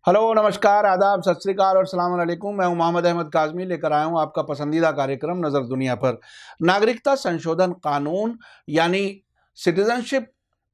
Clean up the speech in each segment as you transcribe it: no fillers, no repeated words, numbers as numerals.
Hello, नमस्कार, आदाब, सत श्री अकाल और सलाम अलैकुम। मैं हूं मोहम्मद अहमद काज़मी, लेकर आया हूं आपका पसंदीदा कार्यक्रम नज़र दुनिया पर। नागरिकता संशोधन कानून यानी सिटीजनशिप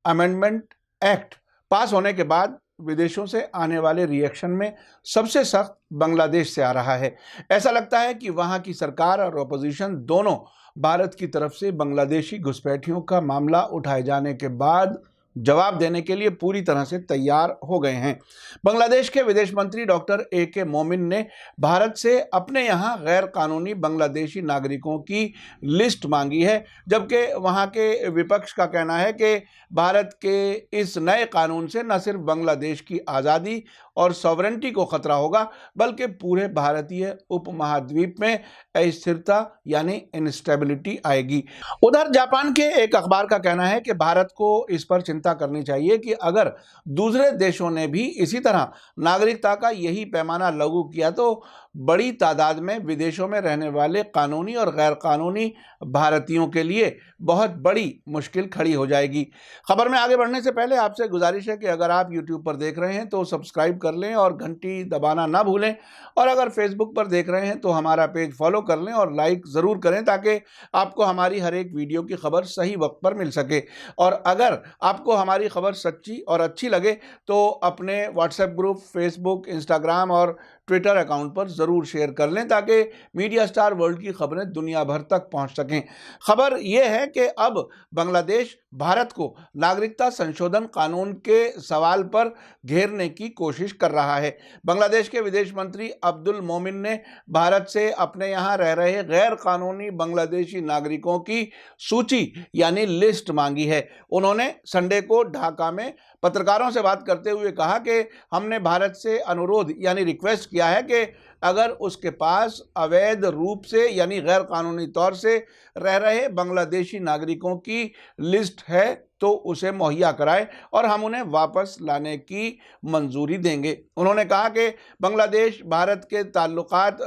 अमेंडमेंट एक्ट पास होने के बाद विदेशों से आने वाले रिएक्शन में सबसे सख्त बांग्लादेश से आ रहा है। ऐसा लगता है कि वहां की सरकार और अपोजिशन दोनों भारत की तरफ से बांग्लादेशी घुसपैठियों का मामला उठाए जाने के बाद जवाब देने के लिए पूरी तरह से तैयार हो गए हैं। बांग्लादेश के विदेश मंत्री डॉक्टर ए.के. मोमिन ने भारत से अपने यहाँ गैर कानूनी बांग्लादेशी नागरिकों की लिस्ट मांगी है, जबकि वहाँ के विपक्ष का कहना है कि भारत के इस नए कानून से न सिर्फ बांग्लादेश की आज़ादी और सॉवरेंटी को खतरा होगा, बल्कि पूरे भारतीय उपमहाद्वीप में अस्थिरता यानी इंस्टेबिलिटी आएगी। उधर जापान के एक अखबार का कहना है कि भारत को इस पर चिंता करनी चाहिए कि अगर दूसरे देशों ने भी इसी तरह नागरिकता का यही पैमाना लागू किया तो बड़ी तादाद में विदेशों में रहने वाले कानूनी और गैर कानूनी भारतीयों के लिए बहुत बड़ी मुश्किल खड़ी हो जाएगी। खबर में आगे बढ़ने से पहले आपसे गुजारिश है कि अगर आप YouTube पर देख रहे हैं तो सब्सक्राइब कर लें और घंटी दबाना ना भूलें, और अगर फेसबुक पर देख रहे हैं तो हमारा पेज फॉलो कर लें और लाइक ज़रूर करें ताकि आपको हमारी हर एक वीडियो की खबर सही वक्त पर मिल सके। और अगर आपको हमारी खबर सच्ची और अच्छी लगे तो अपने व्हाट्सएप ग्रुप, फेसबुक, इंस्टाग्राम और ट्विटर अकाउंट पर ज़रूर शेयर कर लें ताकि मीडिया स्टार वर्ल्ड की खबरें दुनिया भर तक पहुंच सकें। खबर यह है कि अब बांग्लादेश भारत को नागरिकता संशोधन कानून के सवाल पर घेरने की कोशिश कर रहा है। बांग्लादेश के विदेश मंत्री अब्दुल मोमिन ने भारत से अपने यहाँ रह रहे गैर कानूनी बांग्लादेशी नागरिकों की सूची यानी लिस्ट मांगी है। उन्होंने संडे को ढाका में पत्रकारों से बात करते हुए कहा कि हमने भारत से अनुरोध यानी रिक्वेस्ट किया है कि अगर उसके पास अवैध रूप से यानी गैर कानूनी तौर से रह रहे बांग्लादेशी नागरिकों की लिस्ट है तो उसे मुहैया कराए और हम उन्हें वापस लाने की मंजूरी देंगे। उन्होंने कहा कि बांग्लादेश भारत के ताल्लुकात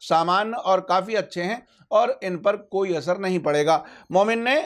सामान्य और काफ़ी अच्छे हैं और इन पर कोई असर नहीं पड़ेगा। मोमिन ने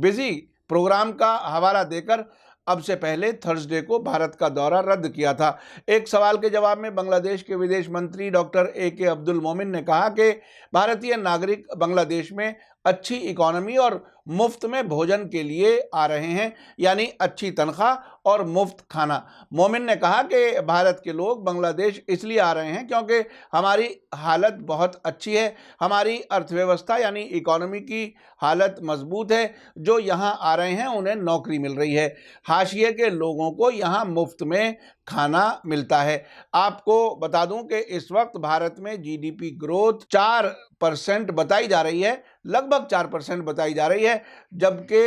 बिजी प्रोग्राम का हवाला देकर अब से पहले थर्सडे को भारत का दौरा रद्द किया था। एक सवाल के जवाब में बांग्लादेश के विदेश मंत्री डॉक्टर ए.के. अब्दुल मोमिन ने कहा कि भारतीय नागरिक बांग्लादेश में अच्छी इकोनॉमी और मुफ्त में भोजन के लिए आ रहे हैं, यानी अच्छी तनख्वाह और मुफ्त खाना। मोमिन ने कहा कि भारत के लोग बांग्लादेश इसलिए आ रहे हैं क्योंकि हमारी हालत बहुत अच्छी है, हमारी अर्थव्यवस्था यानी इकोनॉमी की हालत मजबूत है। जो यहाँ आ रहे हैं उन्हें नौकरी मिल रही है, हाशिए के लोगों को यहाँ मुफ्त में खाना मिलता है। आपको बता दूं कि इस वक्त भारत में जीडीपी ग्रोथ 4% बताई जा रही है, लगभग 4% बताई जा रही है, जबकि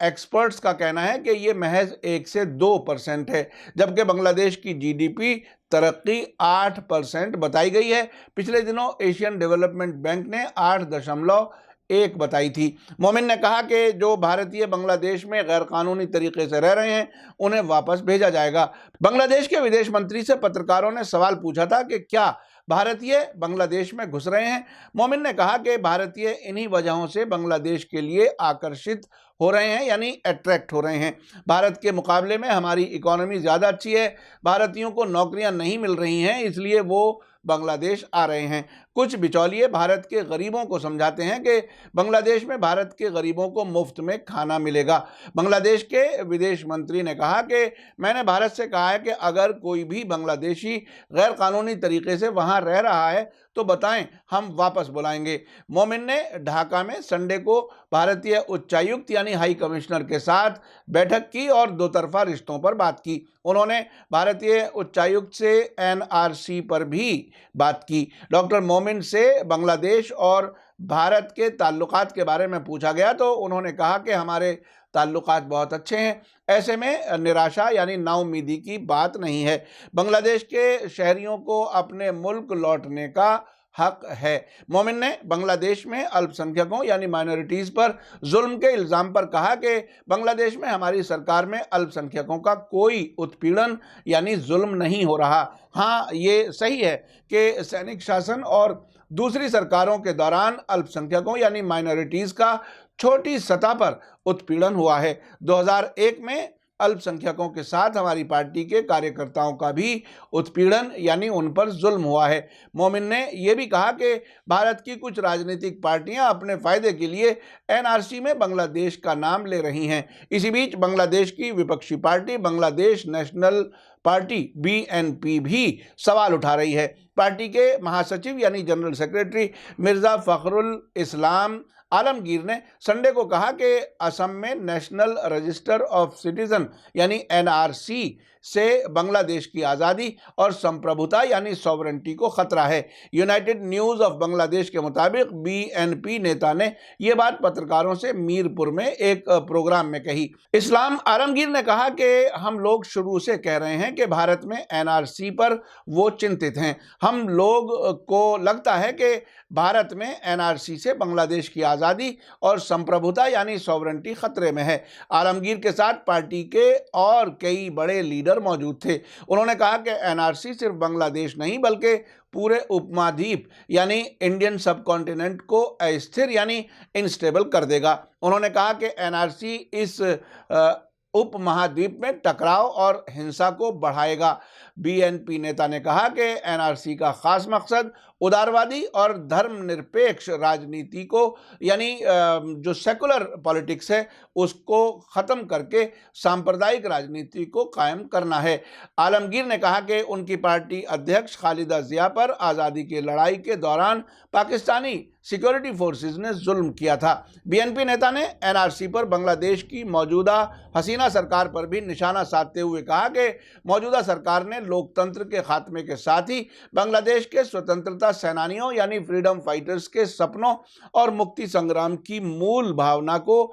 एक्सपर्ट्स का कहना है कि ये महज 1 से 2% है। जबकि बांग्लादेश की जीडीपी तरक्की 8% बताई गई है। पिछले दिनों एशियन डेवलपमेंट बैंक ने 8.1 बताई थी। मोमिन ने कहा कि जो भारतीय बांग्लादेश में गैर कानूनी तरीके से रह रहे हैं उन्हें वापस भेजा जाएगा। बांग्लादेश के विदेश मंत्री से पत्रकारों ने सवाल पूछा था कि क्या भारतीय बांग्लादेश में घुस रहे हैं। मोमिन ने कहा कि भारतीय इन्हीं वजहों से बांग्लादेश के लिए आकर्षित हो रहे हैं यानी अट्रैक्ट हो रहे हैं। भारत के मुकाबले में हमारी इकोनॉमी ज़्यादा अच्छी है, भारतीयों को नौकरियां नहीं मिल रही हैं, इसलिए वो बांग्लादेश आ रहे हैं। कुछ बिचौलिए भारत के गरीबों को समझाते हैं कि बांग्लादेश में भारत के गरीबों को मुफ्त में खाना मिलेगा। बांग्लादेश के विदेश मंत्री ने कहा कि मैंने भारत से कहा है कि अगर कोई भी बांग्लादेशी गैर कानूनी तरीके से वहां रह रहा है तो बताएं, हम वापस बुलाएंगे। मोमिन ने ढाका में संडे को भारतीय उच्चायुक्त यानी हाई कमिश्नर के साथ बैठक की और दो तरफा रिश्तों पर बात की। उन्होंने भारतीय उच्चायुक्त से एनआरसी पर भी बात की। डॉक्टर मोमिन से बांग्लादेश और भारत के ताल्लुकात के बारे में पूछा गया तो उन्होंने कहा कि हमारे ताल्लुकात बहुत अच्छे हैं, ऐसे में निराशा यानी नाउमीदी की बात नहीं है। बांग्लादेश के शहरियों को अपने मुल्क लौटने का हक है। मोमिन ने बांग्लादेश में अल्पसंख्यकों यानी माइनॉरिटीज़ पर जुल्म के इल्ज़ाम पर कहा कि बांग्लादेश में हमारी सरकार में अल्पसंख्यकों का कोई उत्पीड़न यानी जुल्म नहीं हो रहा। हाँ, ये सही है कि सैनिक शासन और दूसरी सरकारों के दौरान अल्पसंख्यकों यानी माइनॉरिटीज़ का छोटी सतह पर उत्पीड़न हुआ है। 2001 में अल्पसंख्यकों के साथ हमारी पार्टी के कार्यकर्ताओं का भी उत्पीड़न यानी उन पर जुल्म हुआ है। मोमिन ने यह भी कहा कि भारत की कुछ राजनीतिक पार्टियां अपने फायदे के लिए एनआरसी में बांग्लादेश का नाम ले रही हैं। इसी बीच बांग्लादेश की विपक्षी party Bangladesh national party BNP भी सवाल उठा रही है। पार्टी के महासचिव यानी जनरल सेक्रेटरी मिर्जा फखरुल इस्लाम आलमगीर ने संडे को कहा कि असम में नेशनल रजिस्टर ऑफ सिटीजन यानी एनआरसी से बांग्लादेश की आज़ादी और संप्रभुता यानी सॉवरेंटी को खतरा है। यूनाइटेड न्यूज़ ऑफ बांग्लादेश के मुताबिक बीएनपी नेता ने यह बात पत्रकारों से मीरपुर में एक प्रोग्राम में कही। इस्लाम आलमगीर ने कहा कि हम लोग शुरू से कह रहे हैं कि भारत में एनआरसी पर वो चिंतित हैं। हम लोग को लगता है कि भारत में एनआरसी से बांग्लादेश की आज़ादी और संप्रभुता यानी सॉवरेंटी खतरे में है। आलमगीर के साथ पार्टी के और कई बड़े लीडर मौजूद थे। उन्होंने कहा कि एनआरसी सिर्फ बांग्लादेश नहीं बल्कि पूरे उपमहाद्वीप यानी इंडियन सब कॉन्टिनेंट को अस्थिर यानी इनस्टेबल कर देगा। उन्होंने कहा कि एनआरसी इस उपमहाद्वीप में टकराव और हिंसा को बढ़ाएगा। बीएनपी नेता ने कहा कि एनआरसी का खास मकसद उदारवादी और धर्मनिरपेक्ष राजनीति को यानी जो सेकुलर पॉलिटिक्स है उसको ख़त्म करके सांप्रदायिक राजनीति को कायम करना है। आलमगीर ने कहा कि उनकी पार्टी अध्यक्ष खालिदा जिया पर आज़ादी की लड़ाई के दौरान पाकिस्तानी सिक्योरिटी फोर्सेस ने जुल्म किया था। बीएनपी नेता ने एनआरसी पर बांग्लादेश की मौजूदा हसीना सरकार पर भी निशाना साधते हुए कहा कि मौजूदा सरकार ने लोकतंत्र के खात्मे के साथ ही बांग्लादेश के स्वतंत्रता सेनानियों यानी फ्रीडम फाइटर्स के सपनों और मुक्ति संग्राम की मूल भावना को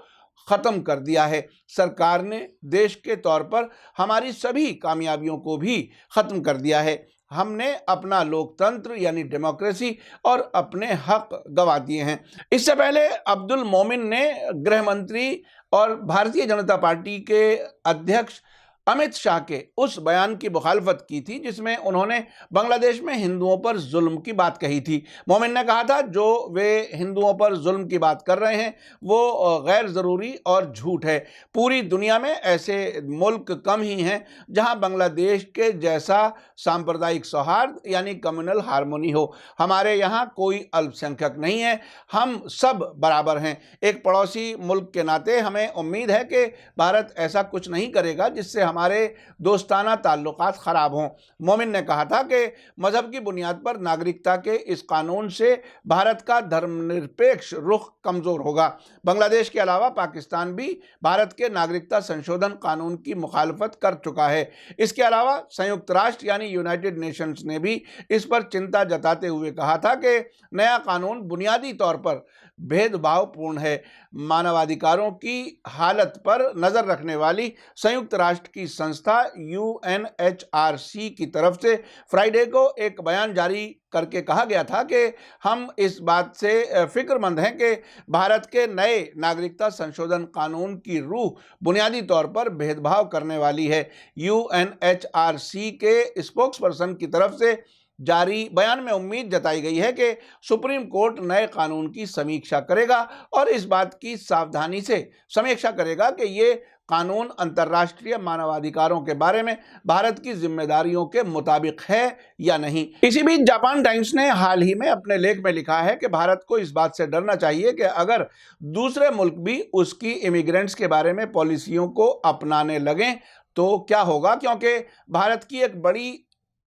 खत्म कर दिया है। सरकार ने देश के तौर पर हमारी सभी कामयाबियों को भी खत्म कर दिया है। हमने अपना लोकतंत्र यानी डेमोक्रेसी और अपने हक गंवा दिए हैं। इससे पहले अब्दुल मोमिन ने गृह मंत्री और भारतीय जनता पार्टी के अध्यक्ष अमित शाह के उस बयान की मुखालफत की थी जिसमें उन्होंने बांग्लादेश में हिंदुओं पर जुल्म की बात कही थी। मोमिन ने कहा था जो वे हिंदुओं पर जुल्म की बात कर रहे हैं वो गैर ज़रूरी और झूठ है। पूरी दुनिया में ऐसे मुल्क कम ही हैं जहां बांग्लादेश के जैसा सांप्रदायिक सौहार्द यानी कम्युनल हार्मोनी हो। हमारे यहाँ कोई अल्पसंख्यक नहीं है, हम सब बराबर हैं। एक पड़ोसी मुल्क के नाते हमें उम्मीद है कि भारत ऐसा कुछ नहीं करेगा जिससे हमारे दोस्ताना ताल्लुकात खराब हों। मोमिन ने कहा था कि मजहब की बुनियाद पर नागरिकता के इस कानून से भारत का धर्मनिरपेक्ष रुख कमजोर होगा। बांग्लादेश के अलावा पाकिस्तान भी भारत के नागरिकता संशोधन कानून की मुखालफत कर चुका है। इसके अलावा संयुक्त राष्ट्र यानी यूनाइटेड नेशंस ने भी इस पर चिंता जताते हुए कहा था कि नया कानून बुनियादी तौर पर भेदभावपूर्ण है। मानवाधिकारों की हालत पर नजर रखने वाली संयुक्त राष्ट्र की संस्था यूएनएचआरसी की तरफ से फ्राइडे को एक बयान जारी करके कहा गया था कि हम इस बात से फिक्रमंद हैं कि भारत के नए नागरिकता संशोधन कानून की रूह बुनियादी तौर पर भेदभाव करने वाली है। यूएनएचआरसी के स्पोक्सपर्सन की तरफ से जारी बयान में उम्मीद जताई गई है कि सुप्रीम कोर्ट नए कानून की समीक्षा करेगा और इस बात की सावधानी से समीक्षा करेगा कि ये कानून अंतर्राष्ट्रीय मानवाधिकारों के बारे में भारत की जिम्मेदारियों के मुताबिक है या नहीं। इसी बीच जापान टाइम्स ने हाल ही में अपने लेख में लिखा है कि भारत को इस बात से डरना चाहिए कि अगर दूसरे मुल्क भी उसकी इमिग्रेंट्स के बारे में पॉलिसियों को अपनाने लगें तो क्या होगा, क्योंकि भारत की एक बड़ी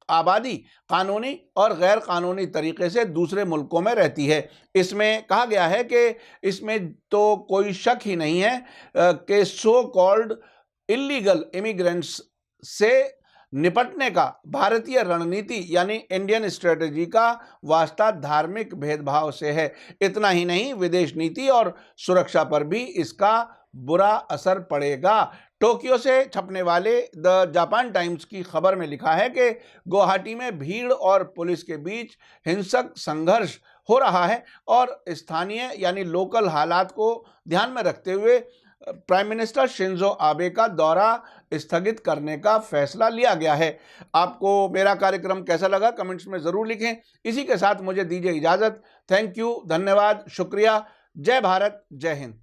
आबादी कानूनी और गैर कानूनी तरीके से दूसरे मुल्कों में रहती है। इसमें कहा गया है कि इसमें तो कोई शक ही नहीं है कि सो कॉल्ड इलीगल इमिग्रेंट्स से निपटने का भारतीय रणनीति यानी इंडियन स्ट्रेटजी का वास्ता धार्मिक भेदभाव से है। इतना ही नहीं, विदेश नीति और सुरक्षा पर भी इसका बुरा असर पड़ेगा। टोक्यो से छपने वाले द जापान टाइम्स की खबर में लिखा है कि गुवाहाटी में भीड़ और पुलिस के बीच हिंसक संघर्ष हो रहा है और स्थानीय यानी लोकल हालात को ध्यान में रखते हुए प्राइम मिनिस्टर शिंजो आबे का दौरा स्थगित करने का फैसला लिया गया है। आपको मेरा कार्यक्रम कैसा लगा कमेंट्स में ज़रूर लिखें। इसी के साथ मुझे दीजिए इजाज़त। थैंक यू, धन्यवाद, शुक्रिया। जय भारत, जय हिंद।